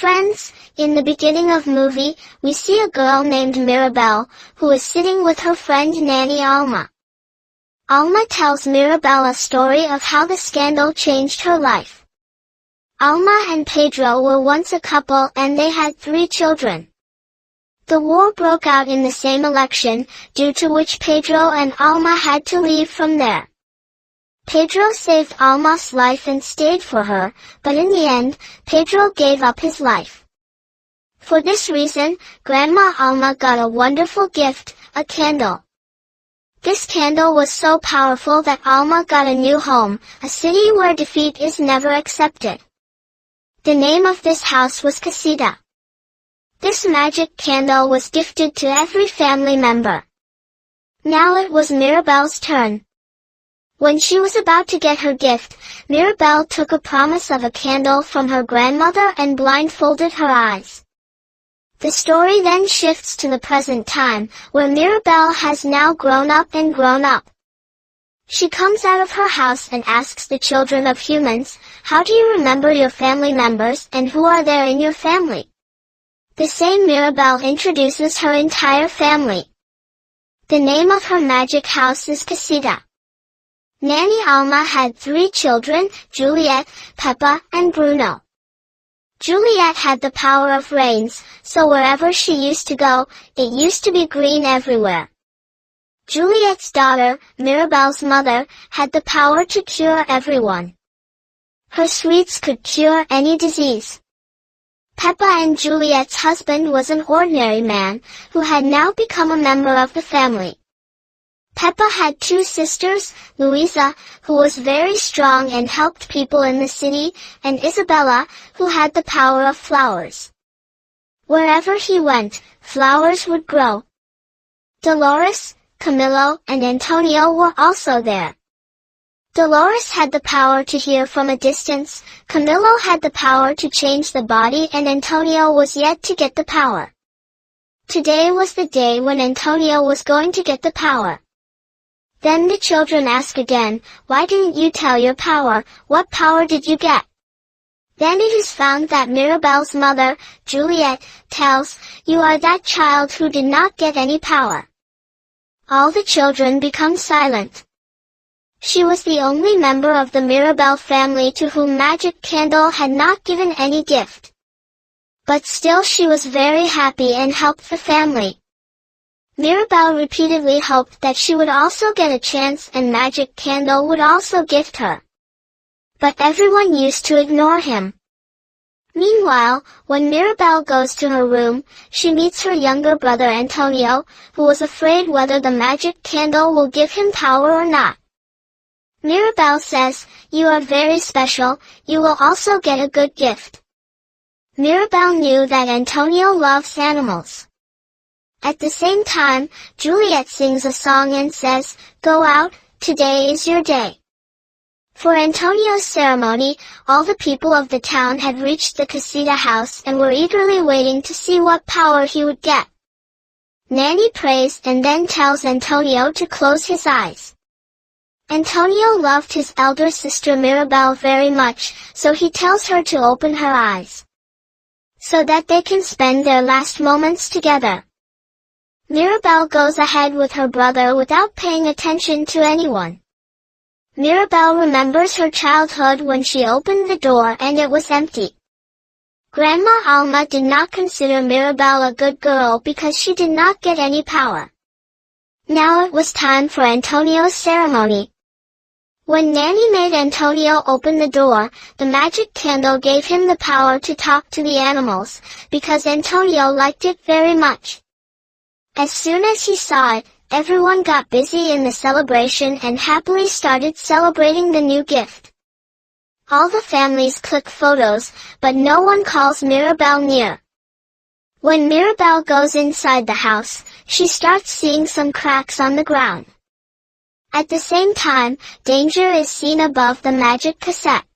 Friends, in the beginning of movie, we see a girl named Mirabel, who is sitting with her friend Nanny Alma. Alma tells Mirabel a story of how the scandal changed her life. Alma and Pedro were once a couple and they had 3 children. The war broke out in the same election, due to which Pedro and Alma had to leave from there. Pedro saved Alma's life and stayed for her, but in the end, Pedro gave up his life. For this reason, Grandma Alma got a wonderful gift, a candle. This candle was so powerful that Alma got a new home, a city where defeat is never accepted. The name of this house was Casita. This magic candle was gifted to every family member. Now it was Mirabel's turn. When she was about to get her gift, Mirabel took a promise of a candle from her grandmother and blindfolded her eyes. The story then shifts to the present time, where Mirabel has now grown up. She comes out of her house and asks the children of humans, "How do you remember your family members and who are there in your family?" The same Mirabel introduces her entire family. The name of her magic house is Casita. Nanny Alma had 3 children, Juliet, Peppa, and Bruno. Juliet had the power of rains, so wherever she used to go, it used to be green everywhere. Juliet's daughter, Mirabel's mother, had the power to cure everyone. Her sweets could cure any disease. Peppa and Juliet's husband was an ordinary man, who had now become a member of the family. Peppa had 2 sisters, Louisa, who was very strong and helped people in the city, and Isabella, who had the power of flowers. Wherever he went, flowers would grow. Dolores, Camilo, and Antonio were also there. Dolores had the power to hear from a distance, Camilo had the power to change the body, and Antonio was yet to get the power. Today was the day when Antonio was going to get the power. Then the children ask again, "Why didn't you tell your power? What power did you get?" Then it is found that Mirabel's mother, Juliet, tells, "You are that child who did not get any power." All the children become silent. She was the only member of the Mirabel family to whom Magic Candle had not given any gift. But still she was very happy and helped the family. Mirabel repeatedly hoped that she would also get a chance and Magic Candle would also gift her. But everyone used to ignore him. Meanwhile, when Mirabel goes to her room, she meets her younger brother Antonio, who was afraid whether the Magic Candle will give him power or not. Mirabel says, "You are very special, you will also get a good gift." Mirabel knew that Antonio loves animals. At the same time, Juliet sings a song and says, "Go out, today is your day." For Antonio's ceremony, all the people of the town had reached the Casita house and were eagerly waiting to see what power he would get. Nanny prays and then tells Antonio to close his eyes. Antonio loved his elder sister Mirabel very much, so he tells her to open her eyes, so that they can spend their last moments together. Mirabel goes ahead with her brother without paying attention to anyone. Mirabel remembers her childhood when she opened the door and it was empty. Grandma Alma did not consider Mirabel a good girl because she did not get any power. Now it was time for Antonio's ceremony. When Nanny made Antonio open the door, the magic candle gave him the power to talk to the animals, because Antonio liked it very much. As soon as he saw it, everyone got busy in the celebration and happily started celebrating the new gift. All the families click photos, but no one calls Mirabel near. When Mirabel goes inside the house, she starts seeing some cracks on the ground. At the same time, danger is seen above the magic cassette.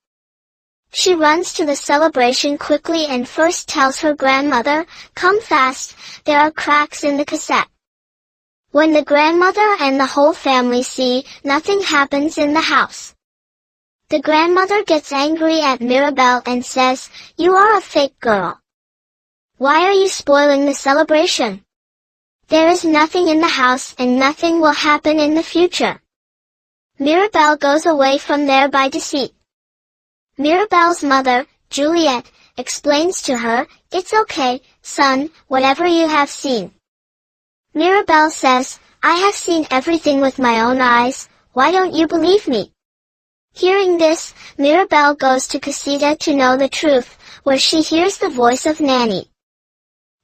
She runs to the celebration quickly and first tells her grandmother, "Come fast, there are cracks in the cassette." When the grandmother and the whole family see, nothing happens in the house. The grandmother gets angry at Mirabel and says, "You are a fake girl. Why are you spoiling the celebration? There is nothing in the house and nothing will happen in the future. Mirabel goes away from there by deceit. Mirabel's mother, Juliet, explains to her, "It's okay, son, whatever you have seen." Mirabel says, "I have seen everything with my own eyes, why don't you believe me?" Hearing this, Mirabel goes to Casita to know the truth, where she hears the voice of Nanny.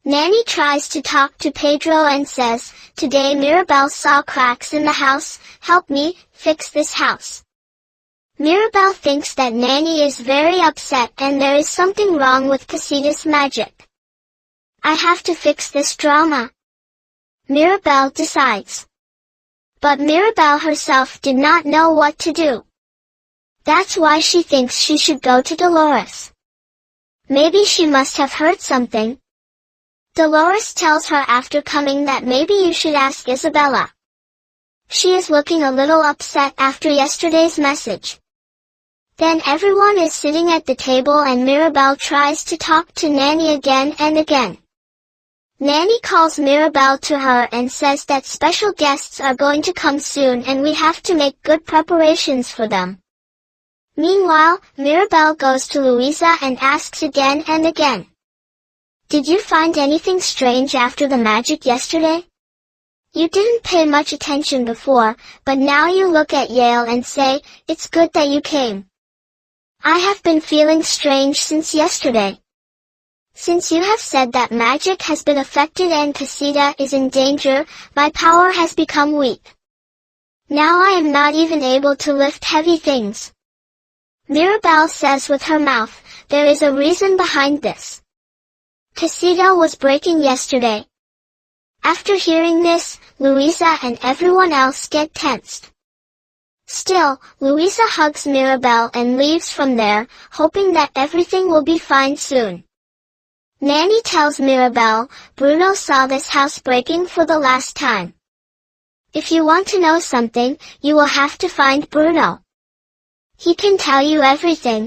Nanny tries to talk to Pedro and says, "Today Mirabel saw cracks in the house, help me, fix this house." Mirabel thinks that Nanny is very upset and there is something wrong with Casita's magic. "I have to fix this drama," Mirabel decides. But Mirabel herself did not know what to do. That's why she thinks she should go to Dolores. Maybe she must have heard something. Dolores tells her after coming that maybe you should ask Isabella. She is looking a little upset after yesterday's message. Then everyone is sitting at the table and Mirabel tries to talk to Nanny again and again. Nanny calls Mirabel to her and says that special guests are going to come soon and we have to make good preparations for them. Meanwhile, Mirabel goes to Luisa and asks again and again. "Did you find anything strange after the magic yesterday? You didn't pay much attention before, but now you look at Yale and say, it's good that you came. I have been feeling strange since yesterday. Since you have said that magic has been affected and Casita is in danger, my power has become weak. Now I am not even able to lift heavy things." Mirabel says with her mouth, "There is a reason behind this. Casita was breaking yesterday." After hearing this, Luisa and everyone else get tensed. Still, Luisa hugs Mirabel and leaves from there, hoping that everything will be fine soon. Nanny tells Mirabel, "Bruno saw this house breaking for the last time. If you want to know something, you will have to find Bruno. He can tell you everything."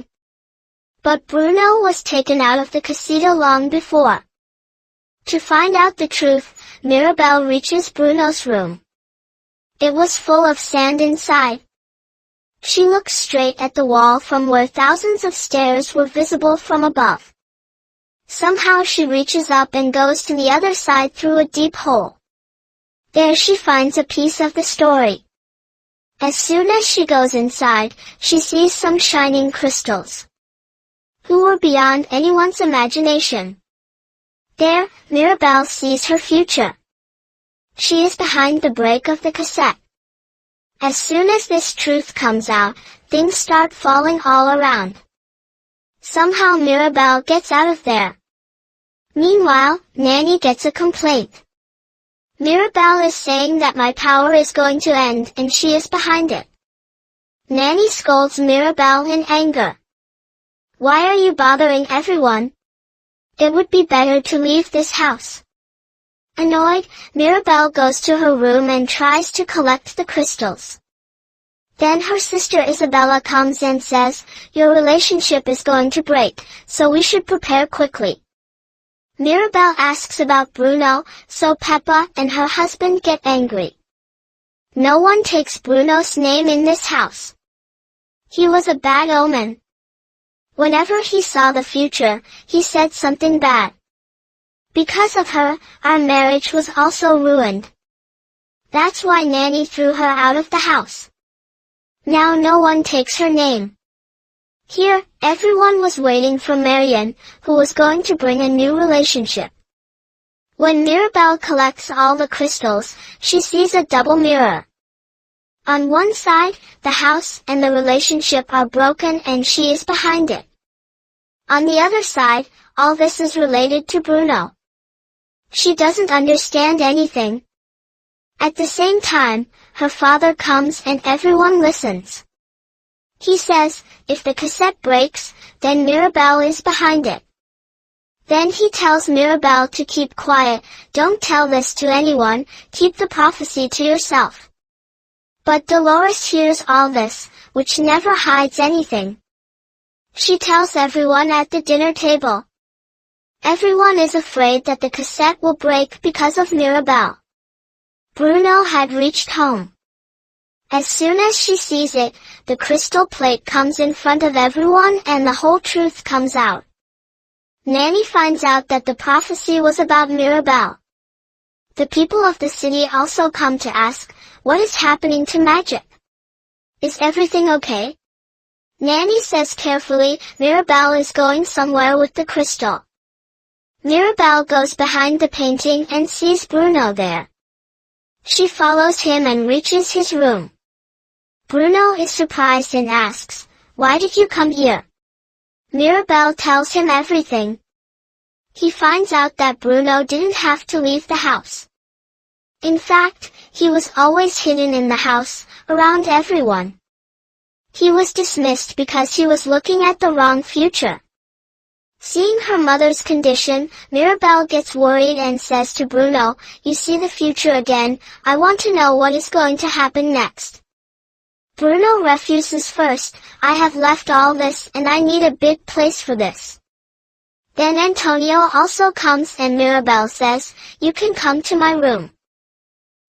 But Bruno was taken out of the casita long before. To find out the truth, Mirabel reaches Bruno's room. It was full of sand inside. She looks straight at the wall from where thousands of stairs were visible from above. Somehow she reaches up and goes to the other side through a deep hole. There she finds a piece of the story. As soon as she goes inside, she sees some shining crystals, who were beyond anyone's imagination. There, Mirabel sees her future. She is behind the break of the cassette. As soon as this truth comes out, things start falling all around. Somehow Mirabel gets out of there. Meanwhile, Nanny gets a complaint. Mirabel is saying that my power is going to end and she is behind it. Nanny scolds Mirabel in anger. "Why are you bothering everyone? It would be better to leave this house." Annoyed, Mirabel goes to her room and tries to collect the crystals. Then her sister Isabella comes and says, "Your relationship is going to break, so we should prepare quickly." Mirabel asks about Bruno, so Peppa and her husband get angry. No one takes Bruno's name in this house. He was a bad omen. Whenever he saw the future, he said something bad. Because of her, our marriage was also ruined. That's why Nanny threw her out of the house. Now no one takes her name. Here, everyone was waiting for Marian, who was going to bring a new relationship. When Mirabel collects all the crystals, she sees a double mirror. On one side, the house and the relationship are broken and she is behind it. On the other side, all this is related to Bruno. She doesn't understand anything. At the same time, her father comes and everyone listens. He says, if the cassette breaks, then Mirabel is behind it. Then he tells Mirabel to keep quiet, don't tell this to anyone, keep the prophecy to yourself. But Dolores hears all this, which never hides anything. She tells everyone at the dinner table. Everyone is afraid that the cassette will break because of Mirabel. Bruno had reached home. As soon as she sees it, the crystal plate comes in front of everyone and the whole truth comes out. Nanny finds out that the prophecy was about Mirabel. The people of the city also come to ask, what is happening to magic? Is everything okay? Nanny says carefully, Mirabel is going somewhere with the crystal. Mirabel goes behind the painting and sees Bruno there. She follows him and reaches his room. Bruno is surprised and asks, why did you come here? Mirabel tells him everything. He finds out that Bruno didn't have to leave the house. In fact, he was always hidden in the house, around everyone. He was dismissed because he was looking at the wrong future. Seeing her mother's condition, Mirabel gets worried and says to Bruno, you see the future again, I want to know what is going to happen next. Bruno refuses first, I have left all this and I need a big place for this. Then Antonio also comes and Mirabel says, you can come to my room.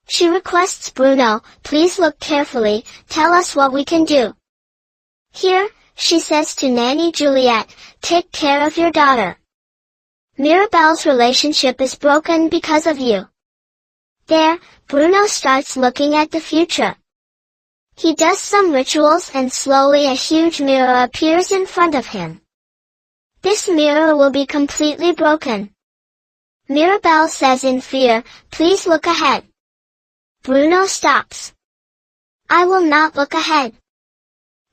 She requests Bruno, please look carefully, tell us what we can do. Here, she says to Nanny Juliet, take care of your daughter. Mirabel's relationship is broken because of you. There, Bruno starts looking at the future. He does some rituals and slowly a huge mirror appears in front of him. This mirror will be completely broken. Mirabel says in fear, please look ahead. Bruno stops. I will not look ahead.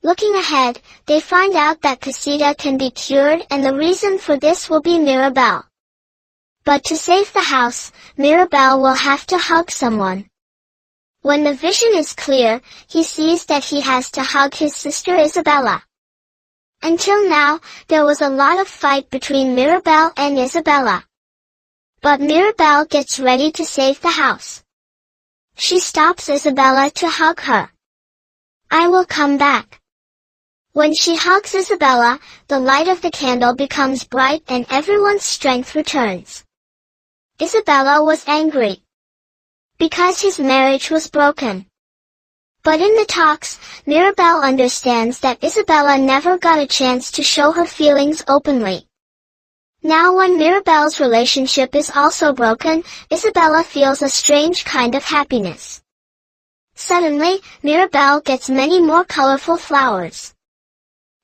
Looking ahead, they find out that Casita can be cured and the reason for this will be Mirabel. But to save the house, Mirabel will have to hug someone. When the vision is clear, he sees that he has to hug his sister Isabella. Until now, there was a lot of fight between Mirabel and Isabella. But Mirabel gets ready to save the house. She stops Isabella to hug her. I will come back. When she hugs Isabella, the light of the candle becomes bright and everyone's strength returns. Isabella was angry because his marriage was broken. But in the talks, Mirabel understands that Isabella never got a chance to show her feelings openly. Now when Mirabel's relationship is also broken, Isabella feels a strange kind of happiness. Suddenly, Mirabel gets many more colorful flowers.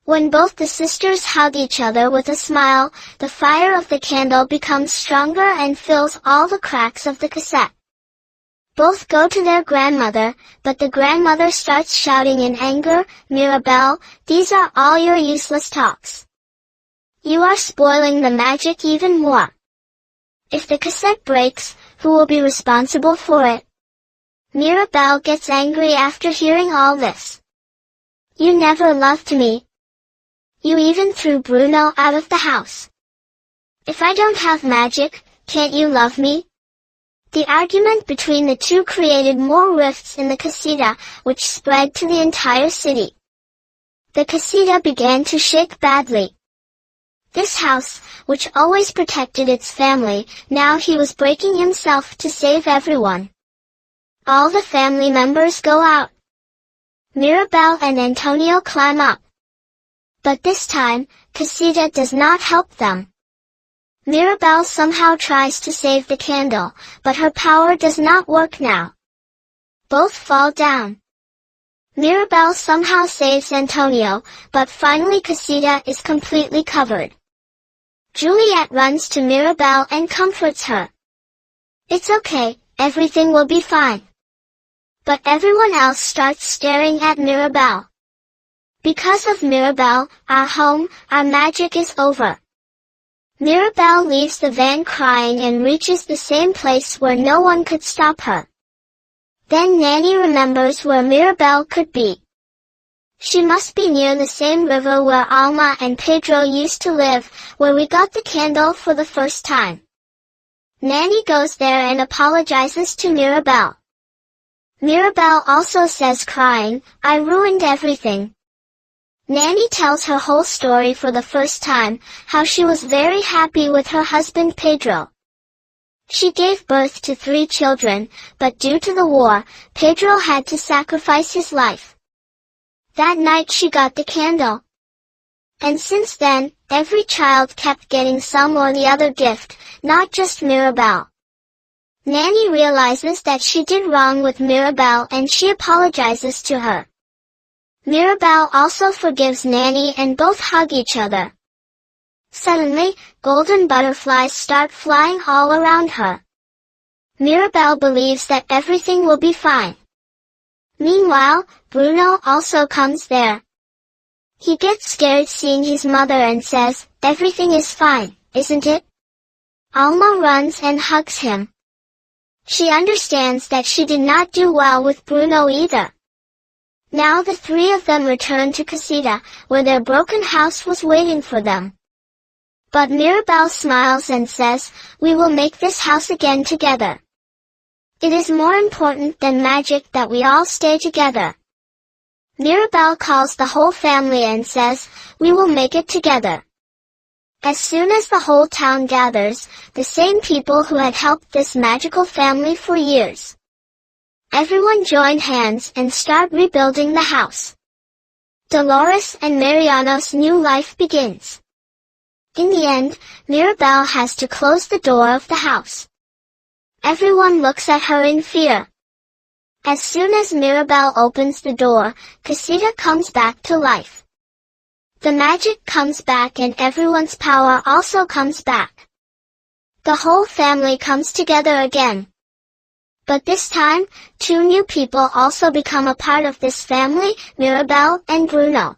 When both the sisters hug each other with a smile, the fire of the candle becomes stronger and fills all the cracks of the cassette. Both go to their grandmother, but the grandmother starts shouting in anger, Mirabel, these are all your useless talks. You are spoiling the magic even more. If the cassette breaks, who will be responsible for it? Mirabel gets angry after hearing all this. You never loved me. You even threw Bruno out of the house. If I don't have magic, can't you love me? The argument between the two created more rifts in the casita, which spread to the entire city. The casita began to shake badly. This house, which always protected its family, now he was breaking himself to save everyone. All the family members go out. Mirabel and Antonio climb up. But this time, Casita does not help them. Mirabel somehow tries to save the candle, but her power does not work now. Both fall down. Mirabel somehow saves Antonio, but finally Casita is completely covered. Juliet runs to Mirabel and comforts her. It's okay, everything will be fine. But everyone else starts staring at Mirabel. Because of Mirabel, our home, our magic is over. Mirabel leaves the van crying and reaches the same place where no one could stop her. Then Nanny remembers where Mirabel could be. She must be near the same river where Alma and Pedro used to live, where we got the candle for the first time. Nanny goes there and apologizes to Mirabel. Mirabel also says crying, I ruined everything. Nanny tells her whole story for the first time, how she was very happy with her husband Pedro. She gave birth to 3 children, but due to the war, Pedro had to sacrifice his life. That night she got the candle. And since then, every child kept getting some or the other gift, not just Mirabel. Nanny realizes that she did wrong with Mirabel and she apologizes to her. Mirabel also forgives Nanny and both hug each other. Suddenly, golden butterflies start flying all around her. Mirabel believes that everything will be fine. Meanwhile, Bruno also comes there. He gets scared seeing his mother and says, "Everything is fine, isn't it?" Alma runs and hugs him. She understands that she did not do well with Bruno either. Now the 3 of them return to Casita, where their broken house was waiting for them. But Mirabel smiles and says, "We will make this house again together. It is more important than magic that we all stay together." Mirabel calls the whole family and says, "We will make it together." As soon as the whole town gathers, the same people who had helped this magical family for years. Everyone join hands and start rebuilding the house. Dolores and Mariano's new life begins. In the end, Mirabel has to close the door of the house. Everyone looks at her in fear. As soon as Mirabel opens the door, Casita comes back to life. The magic comes back and everyone's power also comes back. The whole family comes together again. But this time, 2 new people also become a part of this family, Mirabel and Bruno.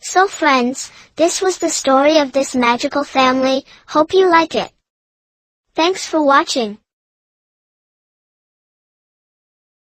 So friends, this was the story of this magical family. Hope you like it. Thanks for watching.